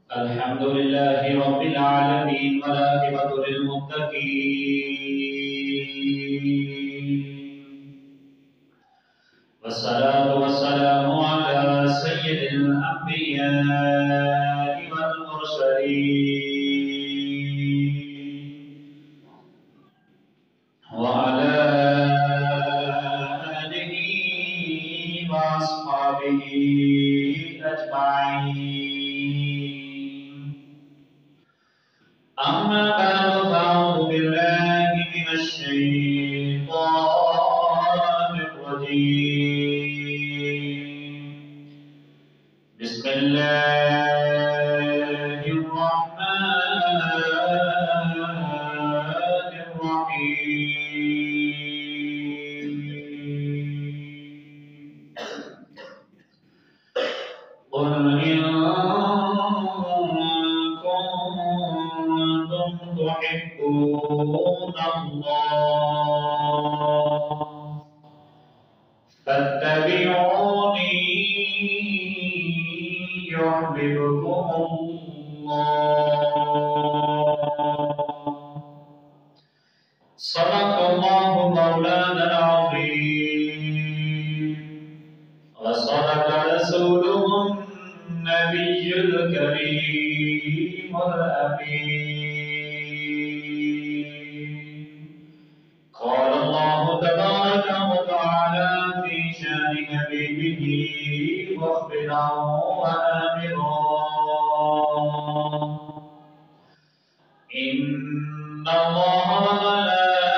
الحمد لله رب العالمين والعاقبة للمتقين والصلاة والسلام على سيد الأنبياء والمرسلين وعلى آله وأصحابه أجمعين. أما بعد فأعوذ بالله من الشيطان الرجيم. بسم الله الرحمن الرحيم. قل إن كنتم تحبون الله فاتبعوني يحببكم الله. صدق الله مولانا العظيم وصدق رسوله النبي الكريم الأمين. قال الله تبارك وتعالى في شان حبيبه مخبرا وآمرا: إن الله وملائكته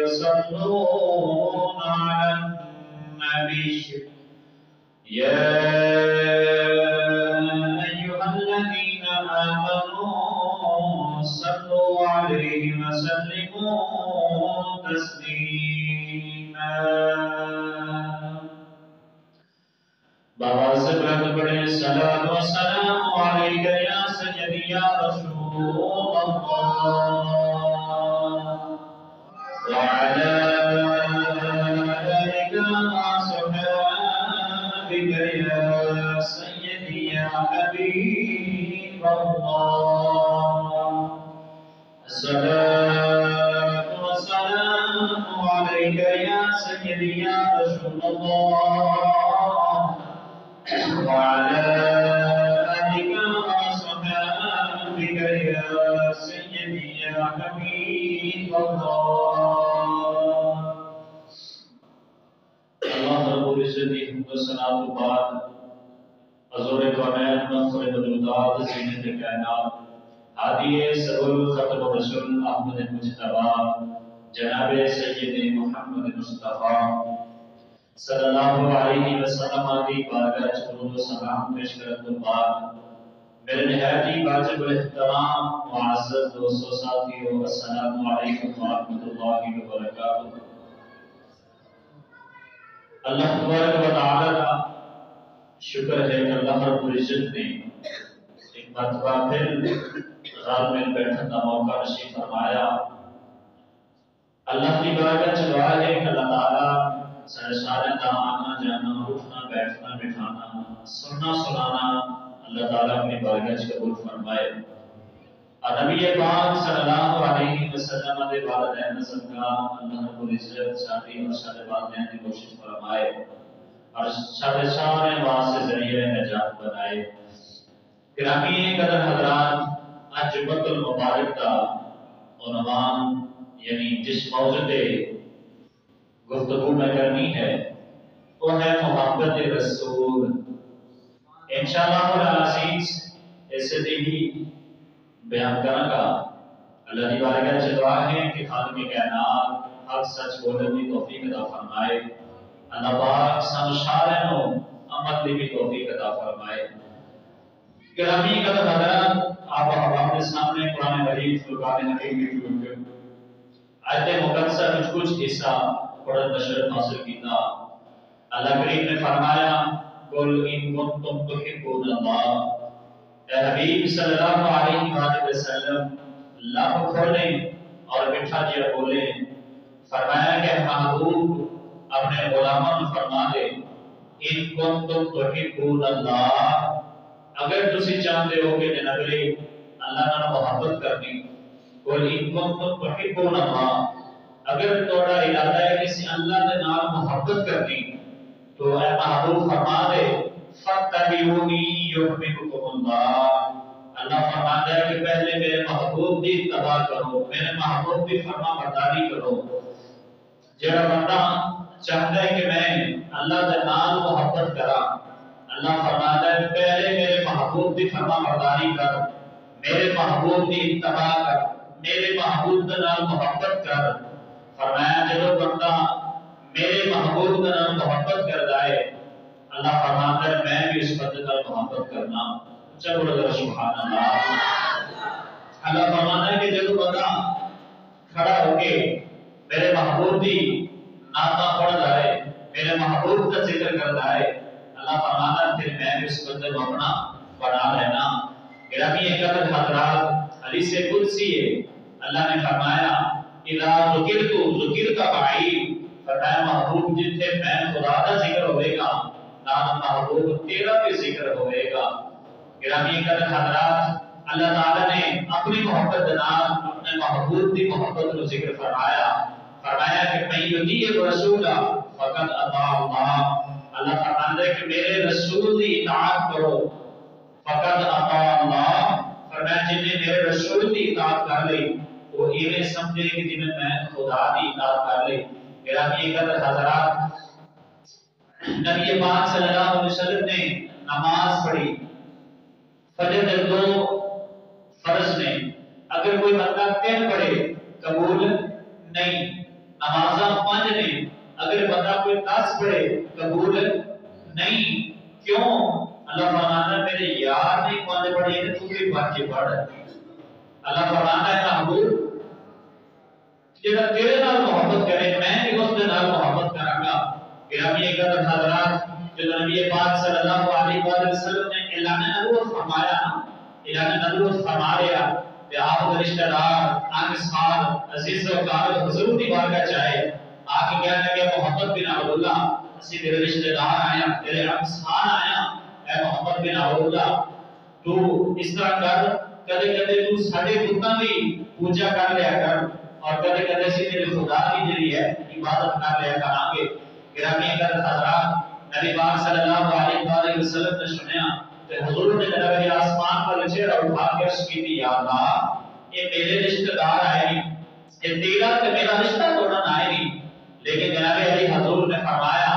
يصلون على النبي يا أيها الذين آمنوا صلوا عليه وسلموا تسليما. بابا سے بلند بڑے صلاۃ و سلام علیک یا سیدی یا رسول اللہ وعلى آلك وصحبك يا سيدي يا حبيب الله. الصلاة والسلام عليك يا سيدي يا رسول الله وعلى آلك وصحبك يا سيدي يا حبيب الله. اللہ رب العزت کی حمد و ثنا کے بعد حضور کونین مفخر موجودات زینت کائنات ہادی سرور ختم الرسل احمد مجتبی جناب سید محمد مصطفیٰ صلی اللہ علیہ وسلم کی بارگاہ درود و سلام پیش کرنے کے بعد میرے نہایت ہی واجب الاحترام معزز دوستو ساتھیو، السلام علیکم ورحمۃ اللہ وبرکاتہ۔ اللہ تبارک و تعالی کا شکر ہے کہ اللہ رب العزت نے ایک مرتبہ پھر غار میں بیٹھنے کا موقع نصیب فرمایا۔ اللہ کی بارگاہ سے دعا ہے کہ اللہ تعالیٰ سارے دا آنا جانا اٹھنا بیٹھنا بٹھانا سننا سنانا اللہ تعالیٰ اپنی بارگاہ سے قبول فرمائے۔ اور نبی پاک صلی اللہ علیہ وسلم کے والدین صدقہ اللہ رب العزت شادی اور سارے والدین کی کوشش فرمائے اور سارے واسطے ذریعہ نجات بنائے۔ گرامی قدر حضرات، آج جمعۃ المبارک کا عنوان یعنی جس موضوع پہ گفتگو میں کرنی ہے وہ ہے محبت رسول۔ انشاءاللہ العزیز ایسے ہی بیان کرنے کا اللہ کی بارگاہ سے دعا ہے کہ خالق کائنات حق سچ بولنے کی توفیق عطا فرمائے۔ اللہ پاک سن سارے نو عمل کی بھی توفیق عطا فرمائے۔ گرامی قدر حضرات، آپ اپنے سامنے قرآن مجید فرقان حکیم کی آیت مقدسہ میں کچھ حصہ پڑھن نشر حاصل کیتا۔ اللہ کریم نے فرمایا قل ان کنتم تحبون اللہ، اے حبیب صلی اللہ علیہ وآلہ وسلم لب کھولیں اور میٹھا جیا بولیں۔ فرمایا کہ محبوب اپنے غلاموں فرما دے ان کنتم تحبون اللہ، اگر تسی چاہتے ہو کہ جناب علی اللہ نال محبت کرنی، قل ان کنتم تحبون اللہ، اگر تھوڑا ارادہ ہے کسی اللہ کے نال محبت کرنی تو اے محبوب فرما دے فاتبعونی یحببکم اللہ، اللہ فرماتا ہے کہ پہلے میرے محبوب کی اتباع کرو، میرے محبوب کی فرما برداری کرو۔ جڑا بندہ چاہتا ہے کہ میں اللہ کے نال محبت کرا، اللہ فرماتا ہے پہلے میرے محبوب کی فرما برداری کر، میرے محبوب کی اتباع کر، میرے محبوب کے نال محبت کر۔ فرمایا جب بندہ میرے محبوب کے نال محبت کرتا ہے، اللہ فرماتا ہے میں بھی اس بندے نال محبت کرنا۔ چلو ذرا سبحان اللہ۔ اللہ فرماتا ہے کہ جب بندہ کھڑا ہو کے میرے محبوب کی نعتاں پڑھتا ہے، میرے محبوب کا ذکر کرتا ہے، اللہ فرماتا ہے پھر میں بھی اس بندے کو اپنا بنا لینا۔ گرامی قدر حضرات، حدیث قدسی ہے، اللہ نے فرمایا اذا ذکرت ذکرت بعید، فرمایا محبوب جتھے میں خدا کا ذکر ہوئے گا نام محبوب تیرا بھی ذکر ہوئے گا۔ گرامی قدر حضرات، اللہ تعالیٰ نے اپنی محبت نام اپنے محبوب کی محبت کو ذکر فرمایا کہ میں یطیع رسول فقط اطاع اللہ، اللہ فرماتا ہے کہ میرے رسول کی اطاعت کرو، فقط اطاع اللہ، فرمایا جن نے میرے رسول کی اطاعت کر لی وہ یہ سمجھے کہ جن میں خدا کی اطاعت کر لی۔ گرامی قدر حضرات، نبی پاک صلی اللہ علیہ وسلم نے نماز پڑھی، فجر کے 2 فرض نے، اگر کوئی بندہ 3 پڑھے قبول نہیں، نمازاں 5 نے، اگر بندہ کوئی 10 پڑھے قبول نہیں، کیوں؟ اللہ فرماتا ہے میرے یار نے 5 پڑھی ہے تو بھی 5 پڑھ۔ اللہ فرماتا ہے محبوب جڑا تیرے نال محبت کرے میں بھی اس کے نال محبت کراں گا۔ گرامی قدر حضرات، جو نبی پاک صلی اللہ علیہ وسلم نے اعلان نبوت فرمایا، اعلان نبوت فرمایا کہ آپ رشتہ دار آگے سال عزیز و کار حضور کی بارگاہ جائے، آگے کہنے لگے محمد بن عبداللہ اسی میرے رشتہ دار آیا، میرے انسان آیا، اے محمد بن عبداللہ تو اس طرح کر، کدے کدے تو ساڈے بتاں دی پوجا کر لیا کر اور کدے کدے سی میرے خدا کی جڑی ہے عبادت کر لیا کران گے۔ گرامی قدر حضرات، نبی پاک صلی اللہ علیہ وسلم نے سنیا کہ حضور نے جناب آسمان پر چہرہ اٹھا کے عرض کی تھی، یا اللہ یہ میرے رشتہ دار آئے نہیں، یہ تیرا تے میرا رشتہ توڑنا آئے نہیں، لیکن جناب علی حضور نے فرمایا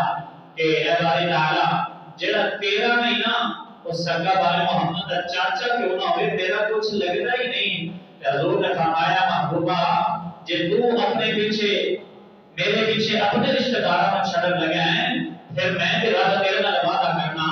کہ اے باری تعالی جڑا تیرا نہیں نا وہ سگا بھائی محمد کا چاچا کیوں نہ ہوئے، میرا کچھ لگتا ہی نہیں۔ حضور نے فرمایا محبوبہ جے تو اپنے پیچھے میرے پیچھے اپنے رشتہ داراں چھڑن لگے ہیں پھر میں تیرا تیرے نال وعدہ کرنا۔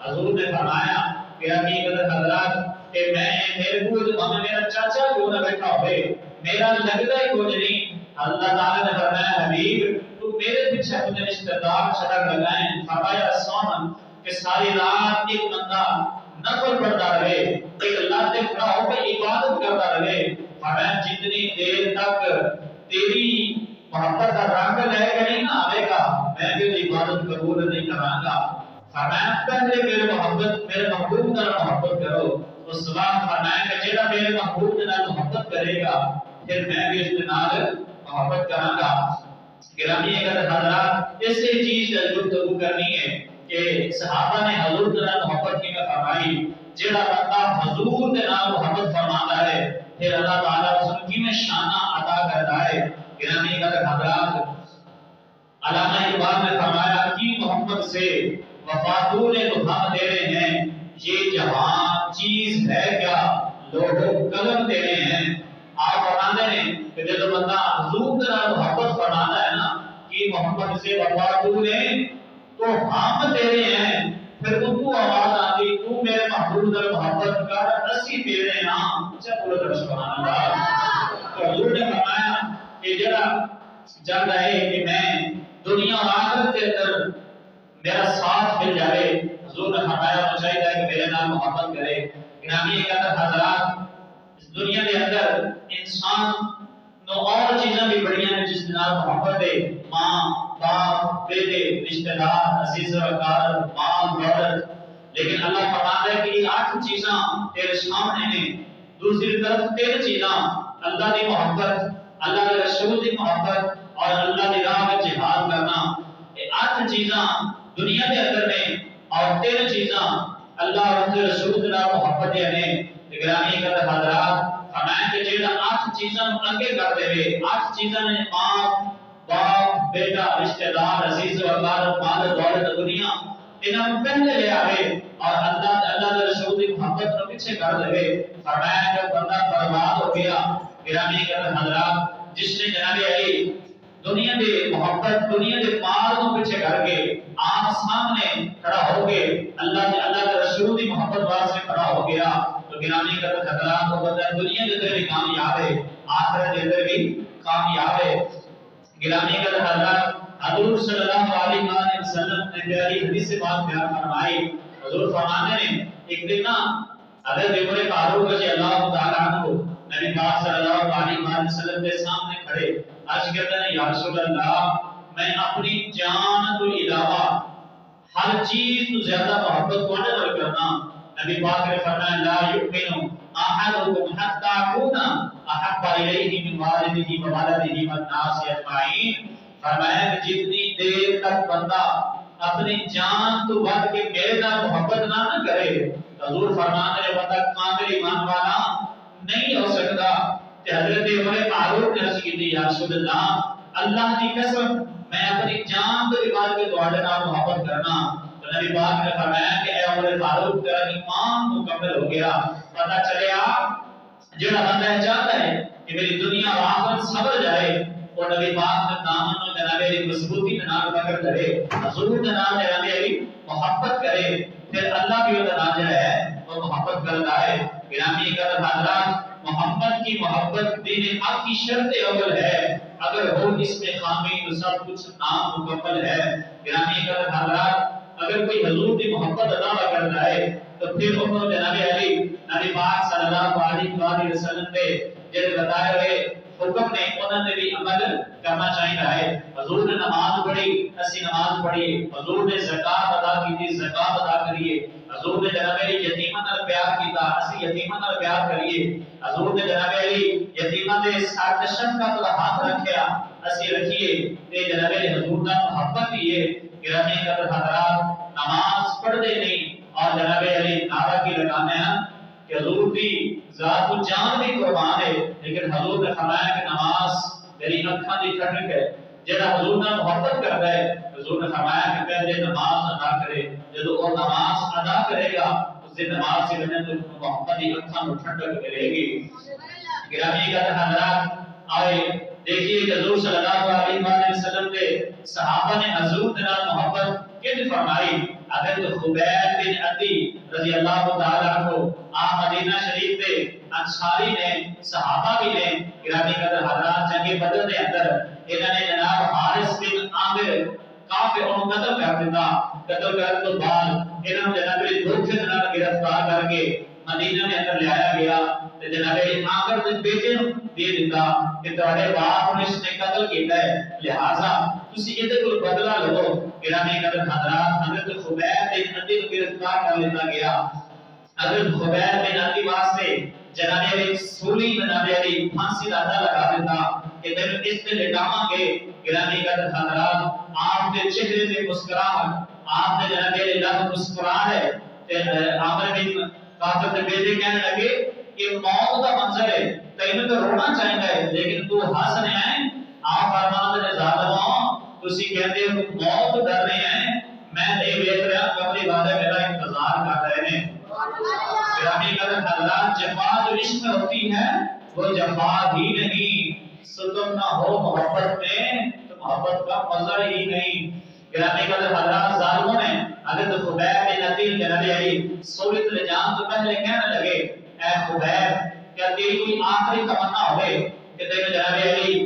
حضور نے فرمایا کہ حقیقت حضرات کہ میں میرے بود میرا چاچا کیوں نہ بیٹھا ہوئے میرا لگتا ہی کچھ نہیں۔ اللہ تعالی نے فرمایا حبیب تو میرے پیچھے اپنے رشتہ دار چھڑن لگائیں۔ فرمایا سون کہ ساری رات ایک بندہ نفل پڑھتا رہے، ایک اللہ سے کھڑا ہو کے عبادت کرتا رہے، فرمایا جتنی دیر تک تیری محبت کا رنگ لے کے نہیں نہ آئے گا میں بھی عبادت قبول نہیں کراں گا۔ فرمایا پہلے میرے محبوب کا محبت کرو، اس وقت فرمایا کہ جڑا میرے محبوب کے نال محبت کرے گا پھر میں بھی اس کے نال محبت کراں گا۔ گرامی اگر حضرات اس سے چیز گفتگو کرنی ہے کہ صحابہ نے حضور کے نال محبت کی فرمائی، جڑا بندہ حضور کے نال محبت فرماتا ہے پھر اللہ تعالیٰ اس کی میں شانہ عطا کرتا ہے۔ گرامی اگر حضرات، علامہ اقبال نے فرمایا کہ محمد سے وفادور تو ہم تیرے ہیں، یہ جہاں چیز ہے کیا لوگوں قلم تیرے ہیں۔ آپ فرماتے ہیں کہ جب بندہ حضور کے نال محبت فرماتا ہے نا کہ محمد سے وفادور ہیں تو ہم تیرے ہیں، پھر ان کو آواز آتی تو میرے محبوب سے محبت کر اسی تیرے ہاں چلو بولو سبحان اللہ۔ تو حضور نے فرمایا کہ جڑا جب رہے کہ میں دنیا اور آخرت کے اندر میرا ساتھ مل جائے، حضور نے فرمایا تو چاہیے کہ میرے نال محبت کرے۔ گرامی حضرات، اس دنیا کے اندر انسان نو اور چیزیں بھی بڑی ہیں جس نال محبت ہے، ماں باپ بیٹے رشتہ دار عزیز و اقارب مال دولت، لیکن اللہ فرماتا ہے کہ یہ 8 چیزاں تیرے سامنے ہیں، دوسری طرف 13 چیزاں اللہ کی محبت، اللہ کے رسول کی محبت اور اللہ کی راہ میں جہاد کرنا، یہ 8 چیزاں دنیا کے اندر میں اور 13 چیزاں اللہ اور اس کے رسول کی محبت ہیں۔ گرامی قدر حضرات فرمایا کہ جیڑا 8 چیزاں اگے کرتے ہوئے 8 چیزاں نے ماں باپ بیٹا رشتہ دار عزیز و اقارب مال دولت دنیا انہاں پہلے لے آوے اور اللہ کے رسول کی محبت کو پیچھے کر دے، فرمایا کہ بندہ برباد ہو گیا۔ گرامی قدر حضرات جس نے جناب علی دنیا دے محبت دنیا دے مال کو پیچھے کر کے آپ سامنے کھڑا ہو کے اللہ کے رسول کی محبت واسطے کھڑا ہو گیا تو گرامی قدر حضرات کو بندہ دنیا کے اندر بھی کامیاب ہے، آخرت کے اندر بھی کامیاب ہے۔ گرامی قدر حضرات حضور صلی اللہ علیہ وسلم نے پیاری حدیث سے بات بیان فرمائی۔ حضور فرماتے ہیں ایک دن نا حضرت عمر فاروق رضی اللہ تعالیٰ عنہ نبی پاک صلی اللہ علیہ وسلم کے سامنے کھڑے عرض کرتے ہیں یا رسول اللہ میں اپنی جان تو علاوہ ہر چیز تو زیادہ محبت کو نہ کرنا۔ نبی پاک نے فرمایا لا یؤمن احدکم حتی اکون احب الیہ من والدہ وولدہ والناس اجمعین، فرمایا کہ جتنی دیر تک بندہ اپنی جان تو بڑھ کے میرے نال محبت نہ کرے، حضور فرماتے ہیں بندہ کامل ایمان والا نہیں ہو سکتا۔ کہ حضرت عمر فاروق نے عرض کی یا رسول اللہ کی قسم میں اپنی جان تو بڑھ کے تواڈے نال محبت کرنا۔ تو نبی پاک نے فرمایا کہ اے عمر فاروق تیرا ایمان مکمل ہو گیا، پتہ چلیا جڑا بندہ چاہتا ہے کہ میری دنیا و آخرت سنور جائے اور نبی پاک نے دامن و جناب علی مضبوطی کے نال پکڑ کرے، حضور کے نال جناب علی محبت کرے، پھر اللہ کی نال جو ہے وہ محبت کرتا ہے۔ گرامی قدر حضرات محمد کی محبت دین حق کی شرط اول ہے، اگر ہو اس میں خامی تو سب کچھ نام مکمل ہے۔ گرامی قدر حضرات اگر کوئی حضور کی محبت ادا کرتا ہے تو پھر انہوں جناب علی نبی پاک صلی اللہ علیہ وسلم نے جب بتائے ہوئے حکم نے انہوں نے بھی عمل کرنا چاہیے ہے۔ حضور نے نماز پڑھی اسی نماز پڑھیے، حضور نے زکات ادا کی تھی زکات ادا کریے، حضور نے جناب علی یتیماں نال پیار کیتا اسی یتیماں نال پیار کریے، حضور نے جناب علی یتیماں دے ساتھ شفقت کا ہاتھ رکھیا اسی رکھیے تے جناب علی حضور کا محبت ہی ہے۔ گرامی قدر حضرات نماز پڑھتے نہیں اور جناب علی نعرہ کی لگانے ہیں کہ حضور کی ذات و جان بھی قربان ہے، لیکن حضور نے فرمایا کہ نماز میری اکھاں دی ٹھنڈک ہے۔ جڑا حضور نے محبت کرتا ہے حضور نے فرمایا کہ پہلے نماز ادا کرے، جب وہ نماز ادا کرے گا اس دن نماز سے بنے تو محبت کی اکھاں کو ٹھنڈک ملے گی۔ گرامی قدر حضرات آئے دیکھیے کہ حضور صلی اللہ علیہ وسلم نے صحابہ نے حضور کے نال محبت کیسے فرمائی۔ حضرت خبیب بن عدی رضی اللہ تعالی عنہ آپ مدینہ شریف کے انصاری نے صحابہ بھی نے گرامی قدر حضرات جنگ بدر کے اندر انہوں نے جناب حارث بن عامر کافر انہوں قتل کر دیتا، قتل کرنے تو بعد انہوں نے جناب دھوکے کے نال گرفتار کر کے مدینہ کے اندر لے آیا گیا تے جناب آخر دے بیٹے نوں دے دیتا کہ تہاڈے باپ نے اس نے قتل کیتا ہے لہذا تسی ایدے کول بدلہ لو۔ گرامی قدر حضرات حضرت خبیب بن عدی کو گرفتار کر لیتا گیا۔ حضرت خبیب بن عدی واسطے جناب علی سولی جناب علی پھانسی کا عہدہ لگا دیتا کہ تینوں اس تے لٹاواں گے۔ گرامی قدر حضرات آپ کے چہرے تے مسکراہٹ آپ نے جناب علی لب مسکرا ہے تے عامر بن کافر کے بیٹے کہنے لگے کہ موت کا منظر ہے تینوں تو رونا چاہیے ہے لیکن تو ہنس رہے ہیں۔ آپ فرماتے ہیں ظالموں تسی کہتے ہو موت ڈر رہے ہیں، میں نہیں دیکھ رہا قبر والے میرا انتظار کر رہے ہیں۔ گرامی قدر حضرات جفا جو عشق میں ہوتی ہے وہ جفا ہی نہیں، ستم نہ ہو محبت میں تو محبت کا مزہ ہی نہیں۔ گرامی قدر حضرات ظالموں نے حضرت خبیب بن عدی جناب علی سولت لے جان تو پہلے کہنے لگے اے خبیب کیا تیری کوئی آخری تمنا ہوئے کہ تیرے جناب علی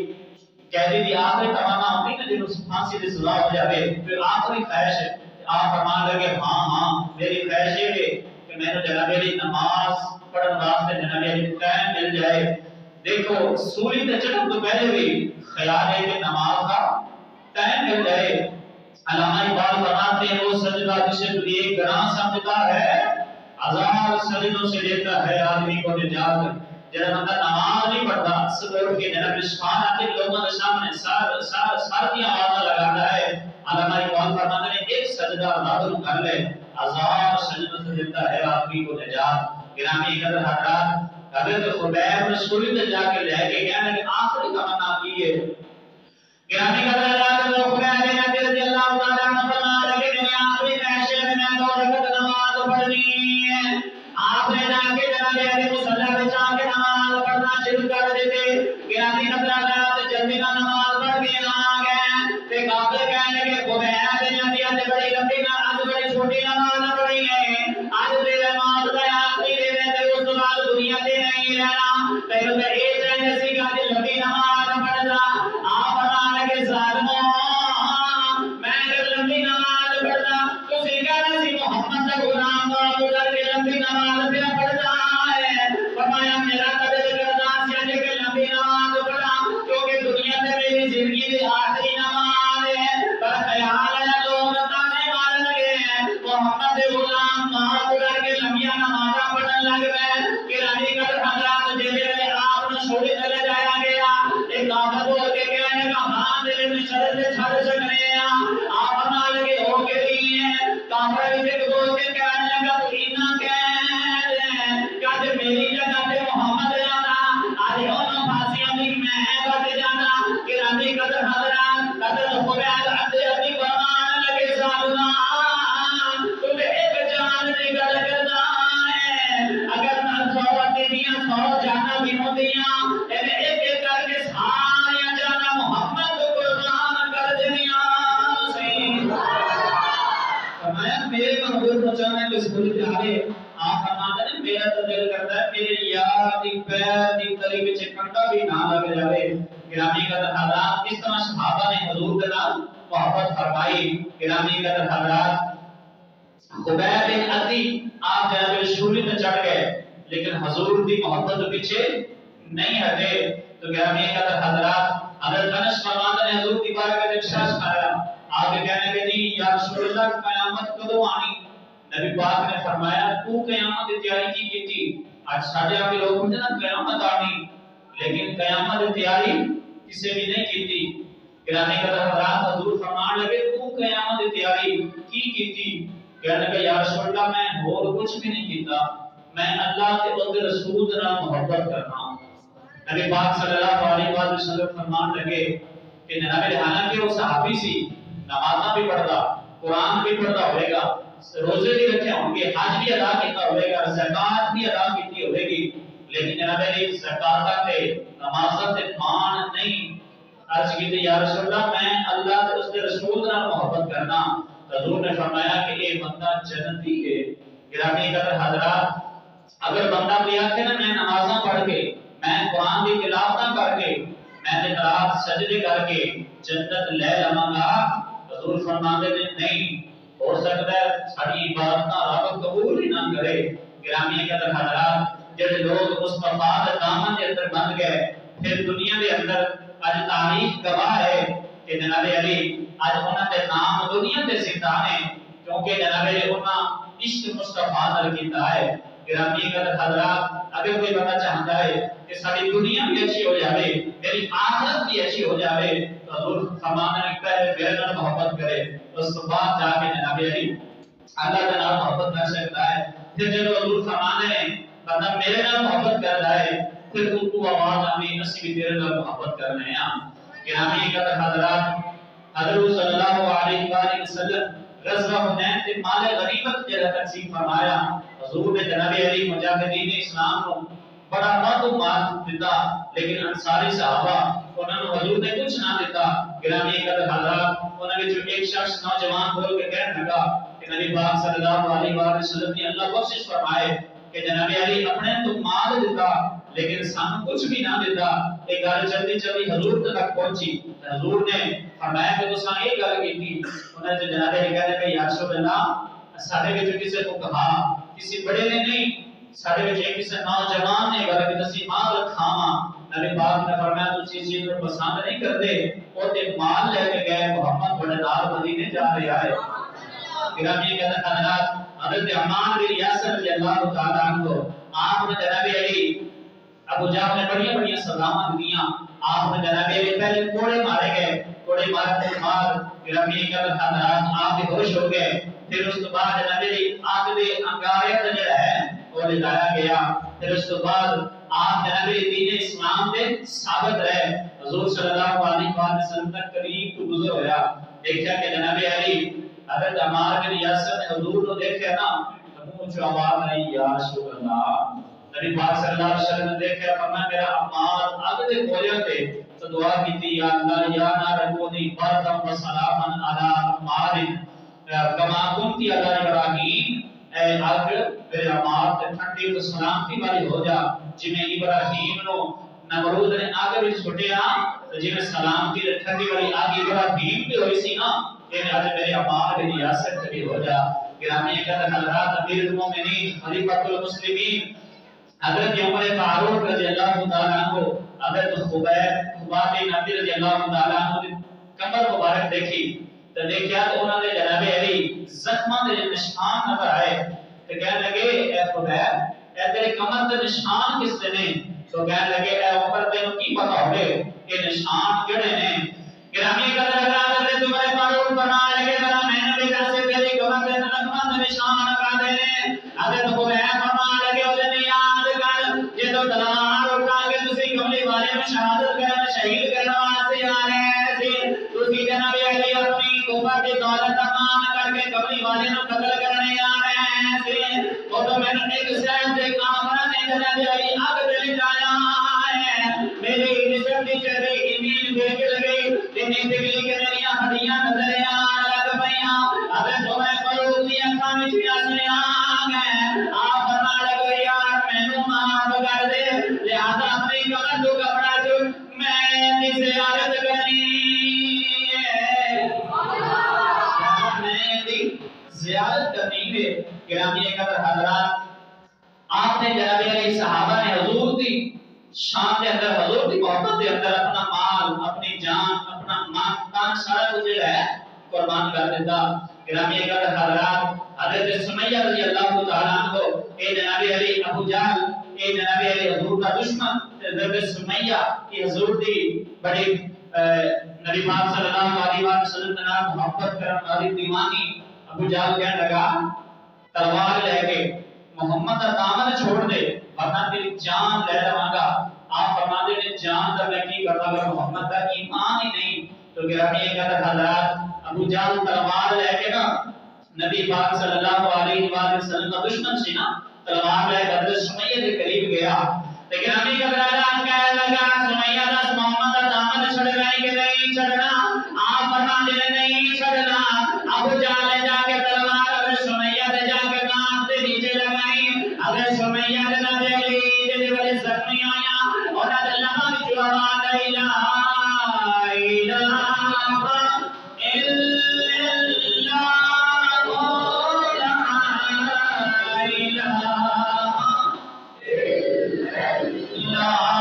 قیدی دی آخری تمنا ہوتی ہے جنہوں پھانسی دی سزا ہو جائے پھر آخری خواہش ہے۔ آپ فرمان لگے ہاں میری خواہش ہے کہ میں نے جناب علی نماز پڑھن واسطے جناب علی ٹائم مل جائے۔ دیکھو سولی تے چڑھن تو پہلے بھی خیال ہے کہ نماز کا ٹائم مل جائے. علامہ اقبال فرماتے ہیں وہ سجدہ جسے تو ایک گراں سمجھتا ہے ہزار سجدوں سے لیتا ہے آدمی کو نجات. جب بندہ نماز نہیں پڑھتا صبح اٹھ کے جناب سبحان آتے لوگوں کے سامنے سار کی آواز لگاتا ہے. علامہ اقبال فرماتے ہیں ایک سجدہ رب کر لے ہزار سجدوں سے لیتا ہے آدمی کو نجات. گرامی قدر حضرات حضرت خبیب رسول نے جا کے لے کے کہنے کہ آخری تمنا کی ہے. گرامی قدر حضرات خبیب نبی رضی اللہ تعالیٰ عنہ فرما رہے کہ میں آخری معاشرے میں 2 رکعت نماز پڑھنی ہے. آپ نے جا کے جناب علی مصلی بچا کے نماز پڑھنا شروع کر دیتے. گرامی قدر حضرات جلدی کا نماز پڑھ کے آ گئے تے کعبے کہنے کے خبیب نبی نے بڑی لمبی نماز بڑی چھوٹی نماز پڑھی ہے. آج تیرے موت کا آخری دن ہے اس بعد دنیا تے نہیں رہنا تیرے تے اے چاہیے سی کہ لمبی نماز پڑھ جا. آپ فرمان لگے ظالموں میں اگر لمبی نماز پڑھتا تو کہنا سی محمد کا غلام تو کر کے لمبی نماز پھر پڑھتا ہے. فرمایا میرا قدر کرنا سی کہ لمبی نماز پڑھا کیونکہ دنیا تے میری زندگی کی آخری نماز ہے. پر خیال ہے لوگ تانے مارنے لگے محمد غلام ماں کر کے لمبی نماز پڑھنے لگ گئے. گرامی قدر حضرات جیسے آپ نے چھوڑ چلے جایا گیا ایک کافر بول کے کہنے کا ہاں دل میں شرط سے چھڑ سکنے ہیں. آپ فرما لگے ہو کے لیے کافر سے بول کے کہنے لگا تو اتنا کہہ دے کہ میری جگہ پہ محمد جانا آج انہوں پھانسیوں میں بچ جانا. گرامی قدر حضرات قدر خبیب عدی فرمان لگے ظالمہ تمہیں ایک جان نکل کرنا ہے. اگر نہ 100 دنیا 100 جانا بھی ہوندیاں انہیں ایک ایک کر کے سارے جانا محمد کو قربان کر دنیا سے. فرمایا میرے محبوب پہنچانے کو سکول پیارے. آپ فرماتے ہیں میرا تو دل کرتا ہے میرے یار دی پیر دی تلی وچ کنڈا بھی نہ لگ جائے. گرامی قدر حضرات اس طرح صحابہ نے حضور کے نام محبت فرمائی. گرامی قدر حضرات خبیب بن عدی آپ جناب رسول میں چڑھ گئے لیکن حضور کی محبت کے پیچھے نہیں ہٹے. تو گرامی قدر حضرات حضرت انس فرماتے ہیں حضور کی بارگاہ میں ارشاد فرمایا آپ کہنے کہ جی یا رسول اللہ قیامت کدوں آنی. نبی پاک نے فرمایا تو قیامت کی تیاری کی تھی. آج ساڈے آپ لوگ کہتے ہیں قیامت آنی لیکن قیامت کی تیاری کسی بھی نہیں کی تھی. گرامی قدر حضرات حضور فرمان لگے تو قیامت کی تیاری کی تھی. کہنے کہ یا رسول اللہ میں اور کچھ بھی نہیں کیتا میں اللہ کے بندے رسول کے نام محبت کرنا ہوں. نبی پاک صلی اللہ علیہ وسلم فرمان لگے کہ جناب حالانکہ وہ صحابی سی نمازاں بھی پڑھتا قرآن بھی پڑھتا ہوئے گا روزے بھی رکھے ہوں گے حج بھی ادا کیتا ہوئے گا زکات بھی ادا کیتی ہوئے گی لیکن جناب علی زکات تے نماز تے مان نہیں. عرض کی یا رسول اللہ میں اللہ تے اس کے رسول کے نام محبت کرنا. حضور نے فرمایا کہ یہ بندہ جنتی ہے. گرامی قدر حضرات اگر بندہ کیا کہ میں نمازاں پڑھ کے میں قرآن کی تلاوت کر کے میں دن رات سجدے کر کے جنت لے لواں گا. حضور فرماتے ہیں نہیں ہو سکتا ہے ساری عبادت رب قبول ہی نہ کرے. گرامی قدر حضرات جڑے لوگ مصطفیٰ دے دامن دے اندر بند گئے پھر دنیا دے اندر اج تاریخ گواہ ہے کہ جناب علی اج انہاں دے نام دنیا تے زندہ نے کیونکہ جناب علی انہاں عشق مصطفیٰ نال کیتا ہے. گرامی قدر حضرات اگر کوئی بندہ چاہتا ہے کہ ساری دنیا بھی اچھی ہو جائے میری آخرت بھی اچھی ہو جائے تو حضور فرمانا لکھتا ہے میرے نال محبت کرے اس کے بعد جا کے جناب علی اللہ کے نال محبت کر سکتا ہے. پھر جب حضور فرمانے ہیں بندہ میرے نال محبت کر رہا ہے پھر تو آواز آمی اسی بھی تیرے نال محبت کرنے ہیں. گرامی قدر حضرات حضرت صلی اللہ علیہ وآلہ وسلم غزوہ حنین تے مال غنیمت جڑا تقسیم فرمایا حضور نے جناب علی مجاہدین اسلام کو بڑا مال دیتا لیکن انصاری صحابہ انہوں نے حضور نے کچھ نہ دیتا. گرامی قدر حضرات انہوں نے ایک شخص نوجوان بول کے کہنے لگا کہ نبی پاک صلی اللہ علیہ وآلہ وسلم نے اللہ بخشش فرمائے کہ جناب علی اپنے تو مال دیتا لیکن سانو کچھ بھی نہ دیتا. ایک گل جلدی جلدی حضور تک پہنچی حضور نے فرمایا کہ تساں ایک گل کیتی. انہوں نے جناب علی کہنے کہ یا رسول اللہ سارے وچ کسی کو کہا کسی بڑے نے نہیں سارے وچ ایک کسی نوجوان نے گل کہ تسی مال کھاواں نبی پاک نے فرمایا تسی اس چیز کو پسند نہیں کرتے او تے مال لے کے گئے محمد بڑے نال مدینے جا رہا ہے گرامی قدر حضرات حضرت عمار بن یاسر رضی اللہ تعالی عنہ آپ نے جناب علی ابو جہل نے بڑی بڑی سزاواں دیا آپ نے جناب علی پہلے کوڑے مارے گئے کوڑے مارنے کے بعد گرامی قدر حضرات آپ بے ہوش ہو گئے پھر اس کے بعد جناب علی آگ دے انگارے تے جڑا ہے وہ لگایا گیا پھر اس کے بعد آپ جناب دین اسلام دے ثابت رہے حضور صلی اللہ علیہ وسلم تک قریب تو گزر ہویا دیکھا کہ جناب علی حضرت عمار بن یاسر نے حضور کو دیکھا نا تو منہ چ آواز آئی یا رسول اللہ نبی پاک صلی اللہ علیہ وسلم نے دیکھا فرمایا میرا عمار آگ دے کھولے تے تو دعا کی یا اللہ یا نارکونی بردم و سلامن علی عمار کما کنتی علی ابراہیم اے آگ میرے عمار تے ٹھنڈی تو سلامتی والی ہو جا جنہیں ابراہیم نو نمرود نے آگ وچ چھٹیا جنہیں سلامتی تے ٹھنڈی والی آگ ابراہیم تے ہوئی سی نا کہ آج میرے عمار بن یاسر کبھی ہو جا گرامی قدر حضرات امیر المومنین خلیفۃ المسلمین حضرت عمر فاروق رضی اللہ تعالی عنہ حضرت خبیب بن عبد رضی اللہ تعالی عنہ کمر مبارک دیکھی تو دیکھیا تو انہوں نے جناب علی زخماں دے نشان نظر آئے تو کہنے لگے اے خبیب اے تیرے کمر دے نشان کس نے تو کہنے لگے اے عمر تینوں کی پتہ ہوئے کہ نشان کیڑے نے گرامی قدر حضرت عمر فاروق فرمایا کہ ذرا میں نے بھی کیسے تیری کمر دے زخماں دے نشان کا دے حضرت خبیب فرمایا کہ او دن یاد کر یہ تو تلوار اٹھا کے تسی کملی والے میں شہادت کرنا شہید کرنا واسطے آ رہے تھے تسی جناب علی اپنی کفر کی دولت تمام کر کے کملی والے نو قتل کرنے آ رہے تھے او تو میں نے ایک سائڈ دے کامرا نے جناب علی آگ دے لٹایا ہے میری جسم دی چہرے کی نیل دیکھ لگئی تینے پگلی کے میری ہڈیاں نظر آن لگ پیاں حضرت عمر فاروق دی اکھاں وچ آنسو آ گئے آپ فرمان لگے یار مینوں معاف کر دے لہذا اپنی کمر تو کپڑا چک میں دی زیارت کرنی میں دی زیارت کرنی ہے گرامی قدر حضرات آپ نے جناب علی صحابہ نے حضور دی شان کے اندر حضور دی محبت کے اندر اپنا مال اپنی جان اپنا مال سارا کچھ ہے قربان کر دیتا گرامی قدر حضرات حضرت سمیہ رضی اللہ تعالی عنہ اے جناب علی ابو جہل اے جناب علی حضور کا دشمن حضرت سمیہ کی حضور دی بڑی نبی پاک صلی اللہ علیہ وسلم نے محبت کرنے والی دیوانی ابو جہل کہنے لگا تلوار لے کے محمد کا دامن چھوڑ دے ورنہ تیری جان لے لواں گا آپ فرماتے ہیں جان کا میں کی کرتا اگر محمد کا ایمان ہی نہیں تو گرامی قدر حضرات ابو جہل تلوار لے کے نا نبی پاک صلی اللہ علیہ وسلم کا دشمن سی نا تلوار لے کر حضرت سمیہ کے قریب گیا تو گرامی قدر حضرات کہنے لگا سمیہ دس محمد کا دامن چھڑ گئے کہ نہیں چھڑنا آپ فرماتے ہیں نہیں چھڑنا ابو جہل جا کے تلوار اگر سمیہ دے جا کے کان سے نیچے لگائی اگر سمیہ دے نہ دے لی دے والے زخمی آیا اور اللہ کی جواب لا الہ الا اللہ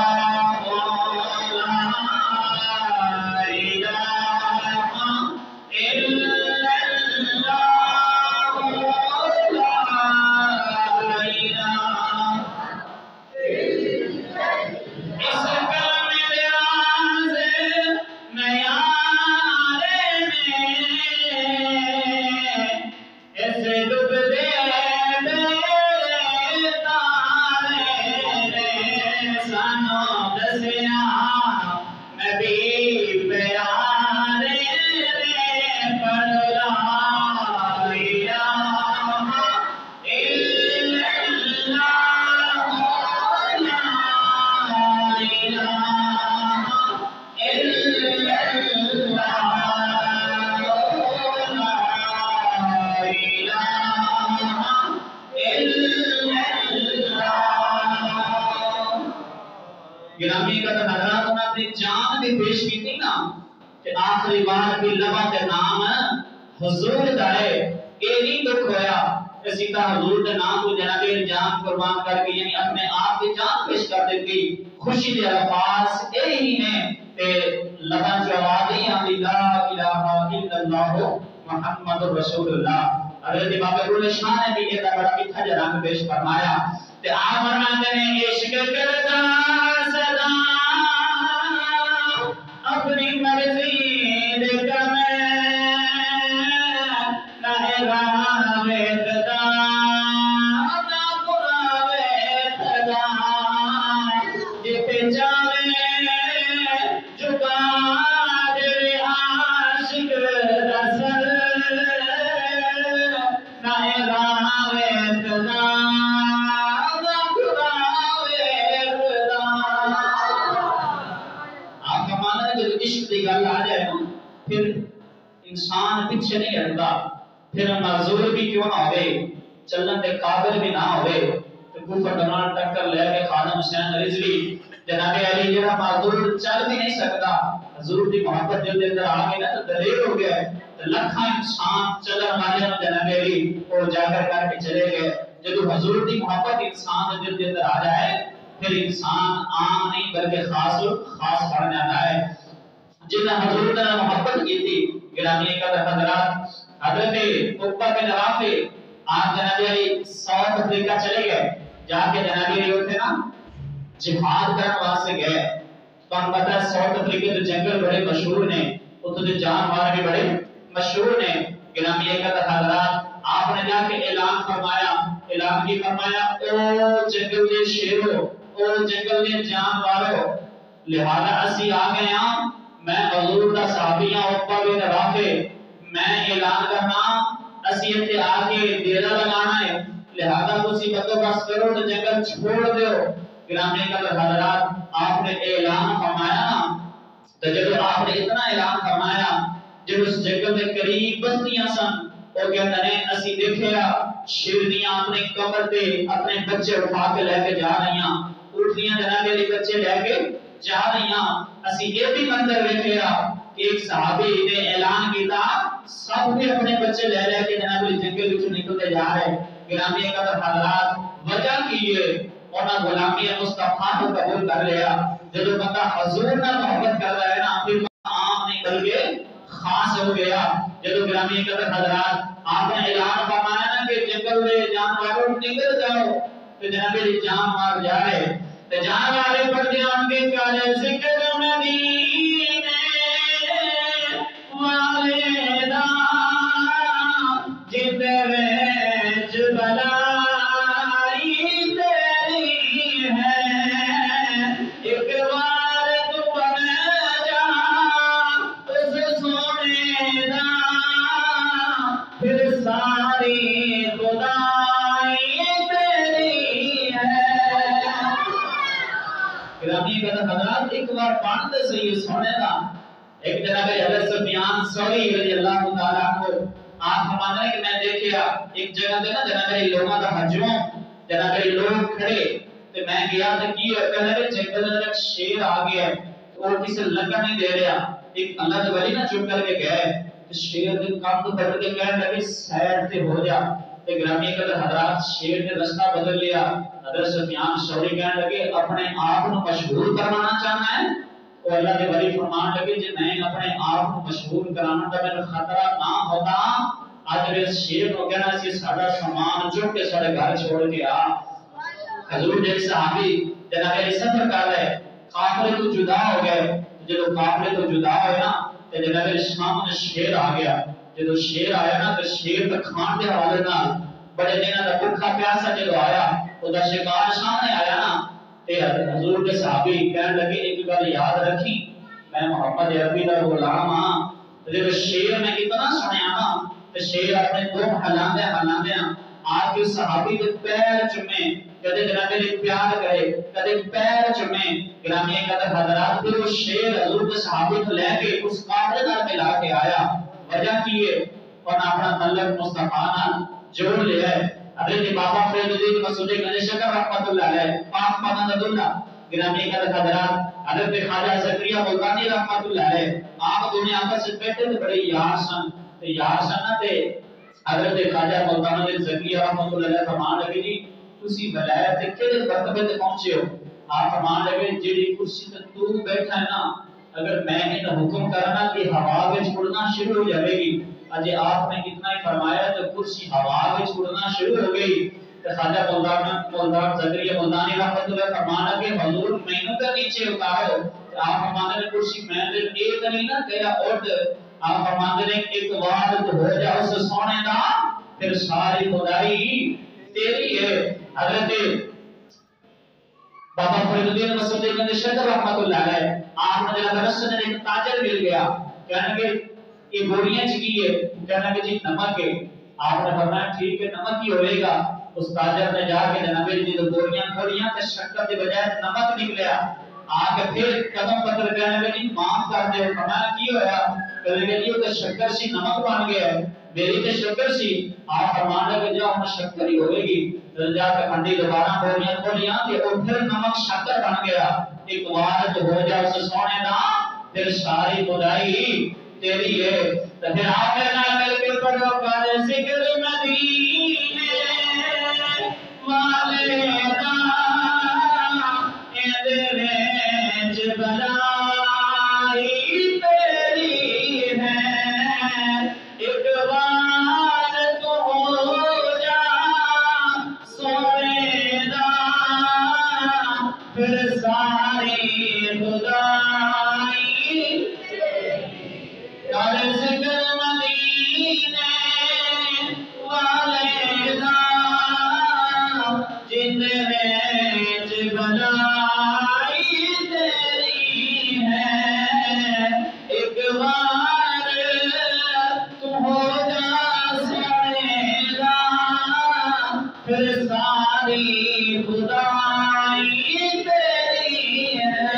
گرامی قدر حضرات نے اپنی جان بھی پیش کی تھی نا کہ آخری بار کی لبا کے نام حضور دائے اے نہیں دکھ ہویا اسی طرح حضور کے نام کو جناب جان قربان کر کے یعنی اپنے آپ کی جان پیش کر دیتی خوشی دے الفاظ یہی نے تے لبان جو آوازیں آتی لا الہ الا اللہ محمد رسول اللہ حضرت بابا رول شاہ نے بھی ایک بڑا میٹھا جرانگ پیش فرمایا تے آپ فرماتے ہیں عشق کرتا صدا اپنی مرضی دے کر میں نہ راوے خدا نہ پراوے خدا جتے جاوے جگا دے عاشق رسل نہ راوے خدا نہ پراوے خدا آپ کا مانا ہے جب عشق دی گل آ جائے نا پھر انسان پیچھے نہیں ہٹتا پھر معذور بھی کیوں نہ ہوئے چلن دے قابل بھی نہ ہوئے تو کفر ڈنال ٹکر لے کے خادم حسین رضوی جناب علی جڑا معذور چل بھی نہیں سکتا حضور دی محبت دل دے اندر آ گئی نا تو دلیر ہو گیا ہے تو لکھاں انسان چلن والے جناب علی اور جاگر کر کے چلے گئے جب حضور دی محبت انسان دل دے اندر آ جائے پھر انسان عام نہیں بلکہ خاص بن جاتا ہے جن حضور نے محبت کی تھی گرامی قدر حضرات حضرت عقبہ بن رافع آپ جناب علی ساؤتھ افریقہ چلے گئے جا کے جناب علی ہوتے نا جہاد کرنے واسطے گئے تو ہم پتہ ہے ساؤتھ افریقہ کے جنگل بڑے مشہور نے اتنے کے جانور بھی بڑے مشہور نے گرامی قدر حضرات آپ نے جا کے اعلان کی فرمایا او جنگل کے شیرو او جنگل کے جانوروں لہذا اسی آ گئے ہاں میں حضور دا صحابیاں عقبہ بن رافع میں اعلان کرنا اسی اتنے آ کے ڈیرا لگانا ہے لہذا تسی بندوبست کرو تو جنگل چھوڑ دیو گرامی قدر حضرات آپ نے اعلان فرمایا نا تو جب آپ نے اتنا اعلان فرمایا جب اس جنگل میں قریب بستیاں سن وہ کہتے ہیں اسی دیکھیا شیرنیاں اپنے کمر پہ اپنے بچے اٹھا کے لے کے جا رہی ہیں اٹھنیاں جناب علی بچے لے کے جا رہی ہیں اسی یہ بھی منظر دیکھیا کہ ایک صحابی نے اعلان کیتا سب نے اپنے بچے لے لے کے جناب علی جنگل وچ نکلتے جا رہے گرامی قدر حضرات وجہ کی ہے انہاں غلامی مصطفیٰ کو قبول کر لیا جب بندہ حضور نہ محبت کر رہا ہے نا پھر عام نہیں بلکہ خاص ہو گیا جب گرامی قدر حضرات آپ نے اعلان فرمایا نا کہ جنگل میں جانوروں نکل جاؤ تو جناب علی جان مار جائے تو جان والے پر دھیان کے کالے ذکر مدینے والے دا جن ویچ بلائی تیری ہے ایک بار تو بن جا اس سونے دا پھر ساری خدائی تیری ہے گرامی قدر حضرات ایک بار پڑھتے صحیح سونے دا ایک جناب حضرت سفیان ثوری رضی اللہ تعالیٰ عنہ آپ فرماتے ہیں کہ میں دیکھیا ایک جگہ دے نا جناب علی لوگوں دا ہجوم جناب علی لوگ کھڑے تو میں گیا تو کی کہنے کہ جنگل میں ایک شیر آ گیا اور کسی لگا نہیں دے رہا ایک اللہ کے ولی نا چپ کر کے گئے تو شیر دن کام تو بدل کے کہنے لگے سیر سے ہو جا تو گرامی قدر حضرات شیر نے رستہ بدل لیا حضرت سفیان ثوری کہنے لگے اپنے آپ کو مشہور کروانا چاہنا ہے تو اللہ کے ولی فرمان لگے جی میں اپنے آپ کو مشہور کرانا کا میرا خطرہ نہ ہوتا آج میرے شیر کو کہنا سی ساڑا سامان جو کہ ساڑے گھر چھوڑ کے آ حضور جیسے صحابی جناب علی سفر کر رہے قافلے تو جدا ہو گئے جب قافلے تو جدا ہوئے نا تو جناب علی سامنے شیر آ گیا جب شیر آیا نا تو شیر تو کھان دے حوالے نا بڑے دینا دا بھوکا پیاسا جب آیا تو دا شکار سامنے آیا نا تے حضور کے صحابی کہنے لگے ایک بار یاد رکھی میں محمد عربی دا غلام ہاں جب شیر میں اتنا سنیا نا تو شیر اپنے دو ہلاندے آپ کے صحابی کے پیر چمے کدے جناب علی پیار کرے کدے پیر چمے گرامی قدر حضرات پھر وہ شیر حضور کے صحابی کو لے کے اس قافلے نال ملا کے آیا وجہ کی ہے اور اپنا تعلق مصطفیٰ نال جوڑ لیا ہے حضرت بابا فرید الدین مسعودی گنج شکر رحمت اللہ علیہ پاک پناہ اللہ گرامی قدر حضرات حضرت خواجہ زکریا ملتانی رحمت اللہ علیہ آپ دنیا آپس سے بیٹھے تھے بڑے یار سن تے حضرت خواجہ مولانا زکریا رحمۃ اللہ علیہ فرمان لگے جی تسی ولایت تے کیڑے مرتبے تے پہنچے ہو؟ آپ فرمان لگے جیڑی کرسی تے تو بیٹھا ہے نا، اگر میں ان حکم کرنا کہ ہوا وچ اڑنا شروع ہو جائے گی، اجے آپ نے اتنا ہی فرمایا تو کرسی ہوا وچ اڑنا شروع ہو گئی۔ تے خواجہ مولانا زکریا مولانی رحمۃ اللہ فرمان لگے حضور مینوں تے نیچے اتارو، آپ فرماتے ہیں کرسی میں دے ایک نہیں نہ کہیا اٹھ، آپ فرماتے ہیں ایک بار تو ہو جا اس سونے دا پھر ساری خدائی تیری ہے۔ حضرت بابا فرید الدین مسعود بن شکر رحمۃ اللہ علیہ آپ نے جب رس نے ایک تاجر مل گیا، کہنے کہ یہ گولیاں چکی ہے، کہنے کہ جی نمک ہے، آپ نے فرمایا ٹھیک ہے نمک ہی ہوئے گا۔ اس تاجر نے جا کے جناب جی تو گولیاں کھولیاں تے شکر کے بجائے نمک نکلیا، آ کے پھر قدم پکڑ کہنے کہ جی معاف کر دے، فرمایا کی ہویا؟ کہنے کہ جی وہ شکر سی نمک بن گیا ہے، میری تے شکر سی۔ آپ فرمان لگے جاؤ ہم شکر ہی ہوئے گی، جا کے منڈی دوبارہ گولیاں کھولیاں کہ وہ پھر نمک شکر بن گیا۔ ایک بار جو ہو جا اس سونے دا پھر ساری خدائی تیری ہے۔ تو پھر آپ میرے نال مل کے پڑھو کر ذکر مدینے والے دا اندر بلائی تیری ہے، ایک بار تو ہو جا سونے دا پھر ساری خدائی کر ذکر مدینے والے دا جن وچ بلائی تیری ہے، ایک بار تو ہو جا سونے دا پھر ساری خدائی تیری ہے۔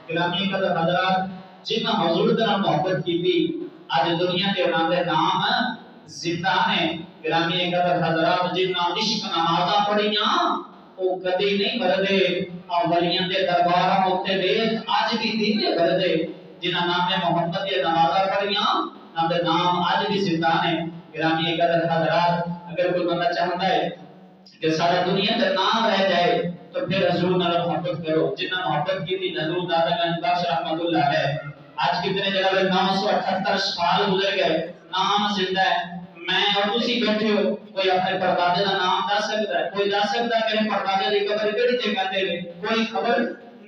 گرامی قدر حضرات جنہ حضور در محبت کی تھی آج دنیا کے انہوں نے نام زندہ نے۔ گرامی قدر حضرات جنہ عشق نمازہ پڑھیاں وہ کدی نہیں بردے، اور ولیاں دے دربارہ ہوتے دے آج بھی دین بردے۔ جنہ نام محمد یہ نمازہ پڑھیاں نام دے نام آج بھی زندہ نے۔ گرامی قدر حضرات اگر کوئی بندہ چاہتا ہے کہ سارا دنیا کا نام رہ جائے تو پھر حضور نال محبت کرو۔ جنہ محبت کی تھی حضور دادا گنج بخش رحمۃ اللہ علیہ، آج کتنے جگہ 978 سال گزر گئے، نام زندہ ہے۔ میں اور تسی بیٹھے ہو، کوئی اپنے پردادے کا نام دس سکتا ہے؟ کوئی دس سکتا ہے میرے پردادے کی قبر کہڑی جگہ تے ہے؟ کوئی خبر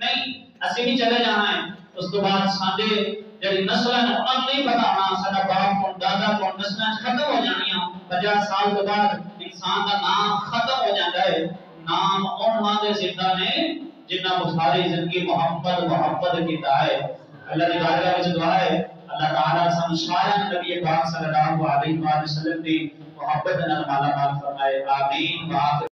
نہیں۔ اسی بھی چلے جانا ہے، اس کے بعد ساڈے جڑی نسل ہے انہاں نہیں پتا ہونا ساڈا باپ کون دادا کون، نسلاں ختم ہو جانیاں۔ 50 سال کے بعد انسان کا نام ختم ہو جاتا ہے۔ نام انہاں دے زندہ نے جنہ بخاری زندگی محبت کیتا ہے۔ اللہ کی بارگاہ وچ دعا ہے اللہ تعالی سن سارے نبی پاک صلی اللہ علیہ وسلم دی محبت نال مالا مال فرمائے، آمین۔